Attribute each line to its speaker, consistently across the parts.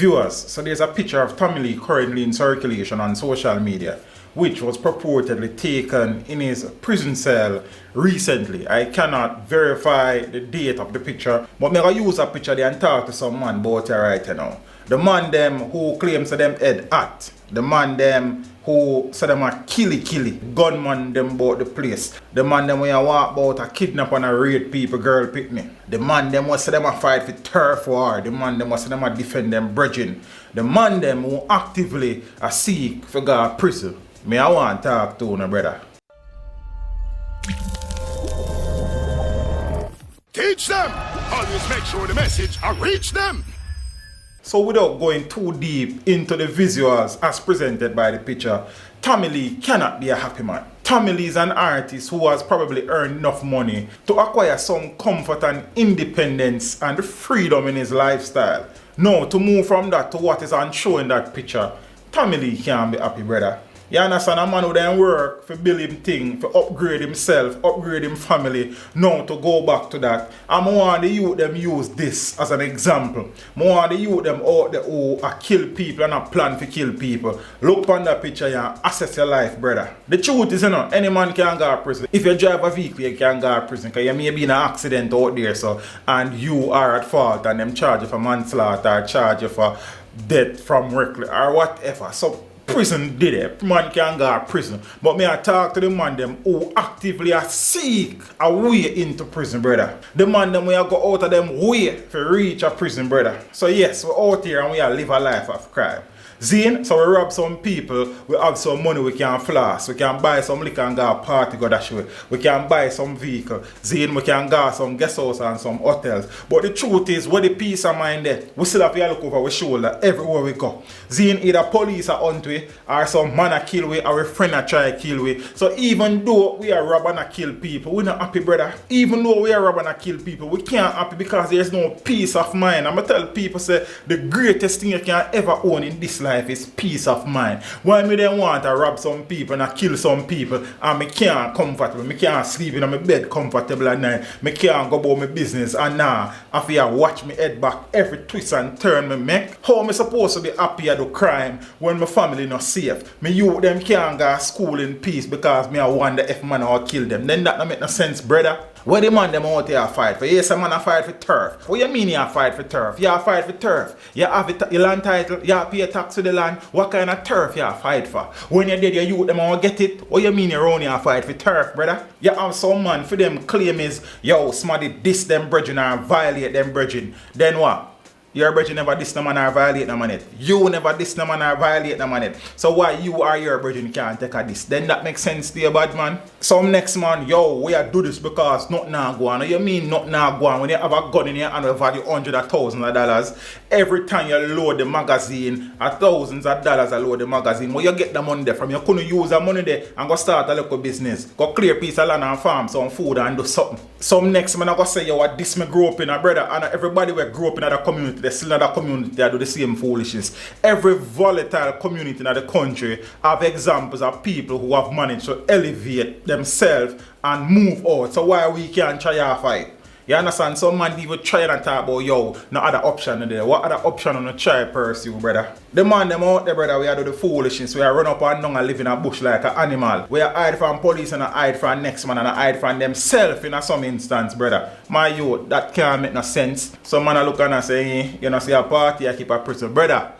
Speaker 1: Viewers, so there's a picture of Tommy Lee currently in circulation on social media, which was purportedly taken in his prison cell recently. I cannot verify the date of the picture, but I'm going to use a picture there and talk to some man about it right now. The man them who claims that them head at, the man them who say them a killy, gunman them about the place, the man them when you walk about a kidnap and a rape people, girl pick me, the man them who say them a fight for turf war, the man them who say them a defend them brethren, the man them who actively a seek for God prison. Me I want to talk to no brother.
Speaker 2: Teach them! Always make sure the message reach them!
Speaker 1: So without going too deep into the visuals as presented by the picture, Tommy Lee cannot be a happy man. Tommy Lee is an artist who has probably earned enough money to acquire some comfort and independence and freedom in his lifestyle. Now to move from that to what is on show in that picture, Tommy Lee can't be happy, brother. You understand, a man who then work for build him thing, for upgrade himself, upgrade him family. Now to go back to that, I want the youth them use this as an example. I want the youth them out there who kill people and a plan to kill people. Look on that picture and assess your life, brother. The truth is, any man can go to prison. If you drive a vehicle, you can go to prison because you may be in an accident out there, so, and you are at fault and them charge you for manslaughter, charge you for death from reckless or whatever. So prison did it. Man can go to prison. But me I talk to the man them who actively seek a way into prison, brother. The man them we go out of them way to reach a prison, brother. So yes, we're out here and we live a life of crime. Zine, so we rob some people, we have some money we can floss, we can buy some liquor and go party go that way. We can buy some vehicle. Zine, we can go some guest house and some hotels. But the truth is, where the peace of mind there, we still have to look over our shoulder everywhere we go. Zine, either police are on to we, or some man a kill we, or a friend a try kill we. So even though we are robbing and kill people, we're not happy, brother. Even though we are robbing and kill people, we can't happy because there's no peace of mind. I'm going to tell people, say, the greatest thing you can ever own in this life is peace of mind. Why me then want to rob some people and kill some people and me can't comfortable, me can't sleep in my bed comfortable at night, me can't go about my business and now after you watch me head back every twist and turn me make? How am I supposed to be happy at the crime when my family not safe? Me youth them can't go to school in peace because me I wonder if man will kill them. Then that don't make no sense, brother. What the man them out here fight for? Yes, a man a fight for turf. What you mean you fight for turf? You fight for turf. You have your land title, you pay tax to the land. What kind of turf you fight for? When you're dead, your youth them all get it. What you mean you only fight for turf, brother? You have some man for them claim is, yo, somebody diss them brethren or violate them brethren. Then what? Your brethren never diss no man or violate no man it. You never diss no man or violate no man it. So why you or your brethren can't take a diss? Then that makes sense to you, bad man. Some next man, yo, we are do this because nothing now go on. You mean nothing now go on when you have a gun in your hand value hundreds of thousands of dollars. Every time you load the magazine, thousands of dollars you load the magazine. Where you get the money there from? You couldn't use the money there and go start a local business. Go clear a piece of land and farm some food and do something. Some next man I go say, yo, what this me grow up in a brother, and everybody will grow up in other community. There's still another community that do the same foolishness. Every volatile community in the country have examples of people who have managed to elevate themselves and move out. So why we can't try our fight? You understand? Some man even try and talk about, yo, no other option there. What other option on the try pursue, brother? The man them out there, brother, we are do the foolishness. We are run up and down and live in a bush like an animal. We are hide from police and hide from next man and hide from themselves in some instance, brother. My youth, that can't make no sense. Some man look and say, you know, see a party, I keep a prison. Brother,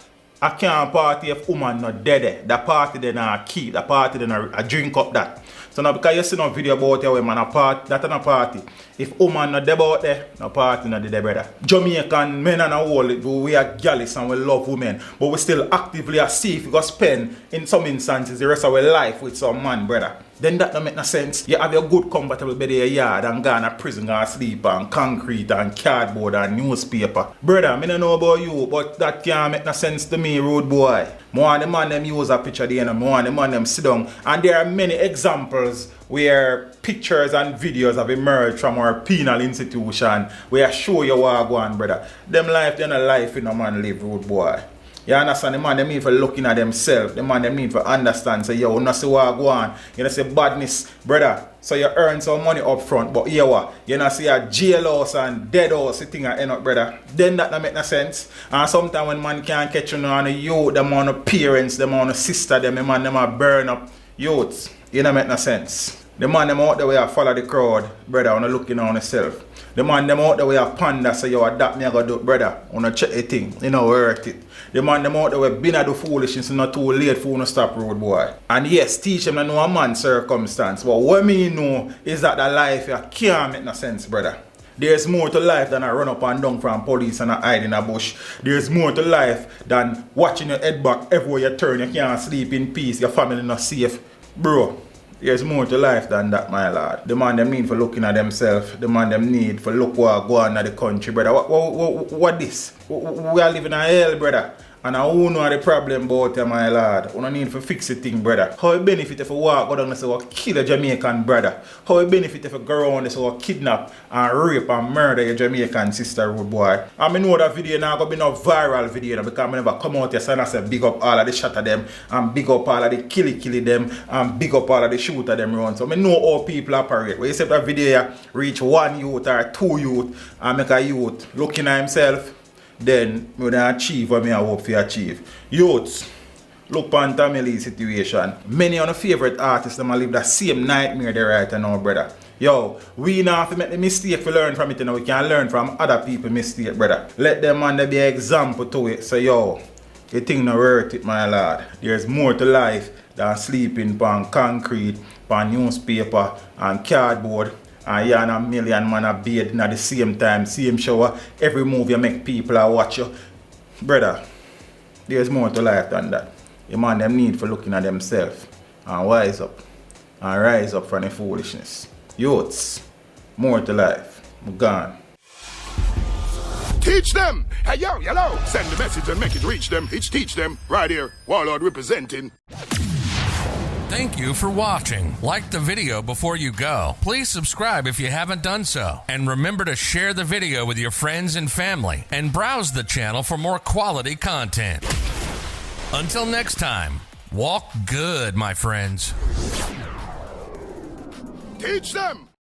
Speaker 1: I can't party if woman not dead. The party then I keep, the party then I drink up that. So now because you see no video about your woman a party, that's not a party. If woman not there out there, no party not there, brother. Jamaican men and all, we are gallus and we love women. But we still actively see if we go spend in some instances the rest of our life with some man, brother. Then that don't make no sense. You have your good comfortable bed in your yard and go in a prison and sleep on concrete and cardboard and newspaper. Brother, I don't know about you, but that can't make no sense to me, road boy. More the man them use a picture there and more the man them sit down. And there are many examples where pictures and videos have emerged from our penal institution where show you what go on, brother. Them life, they're not life in a man live, road boy. You understand? The man them need for looking at themselves. The man them need for understand. Say, yo, you not see what go on. You not see badness, brother. So you earn some money up front, but here what? You not see a jailhouse and dead house thing at end up, brother. Then that don't make no sense. And sometimes when man can't catch you on the youth, them on the parents, them on the sister, them man them a burn up youths. You don't make no sense. The man them out there where follow the crowd, brother, on looking on yourself. The man them out there where panda say, yo, adapt me I go do, brother. On check the thing, you know, worth it. The man them out there where been a do foolishness, not too late for no stop road boy. And yes, teach them to know a man's circumstance. But what me know is that the life can't make no sense, brother. There's more to life than a run up and down from police and a hide in a bush. There's more to life than watching your head back everywhere you turn. You can't sleep in peace, your family not safe. Bro, there's more to life than that, my lord. The man them need for looking at themselves. The man them need for look what go on at the country, brother. What this? We are living in hell, brother. And I who know the problem about you, my lord. We don't need to fix the thing, brother. How it benefit if you walk go down and say, well, kill a Jamaican brother? How it benefit if you go around and say, well, kidnap and rape and murder your Jamaican sister, rude boy? I know that video now going to be no viral video because I never come out here and say big up all of the shot of them and big up all of the killy them and big up all of the shoot of them around. So I know how people operate. When you say that video reach one youth or two youth and make a youth looking at himself, then we don't achieve what I hope to achieve. Youths, look on Tamile's situation. Many of the favorite artists them live that same nightmare they right now, brother. Yo, we not have to make the mistake to learn from it, you know. We can learn from other people's mistake, brother. Let them man be an example to it. So yo, you think not worth it, my lord. There's more to life than sleeping on concrete, on newspaper, and cardboard. And you and a million man are bathing at the same time, same shower. Every move you make, people are watch you. Brother, there's more to life than that. The man them need for looking at themselves and wise up and rise up from the foolishness. Youths, more to life. I'm gone.
Speaker 2: Teach them. Hey, yo, hello. Send the message and make it reach them. It's teach them. Right here. Warlord representing.
Speaker 3: Thank you for watching. Like the video before you go. Please subscribe if you haven't done so. And remember to share the video with your friends and family. And browse the channel for more quality content. Until next time, walk good, my friends.
Speaker 2: Teach them.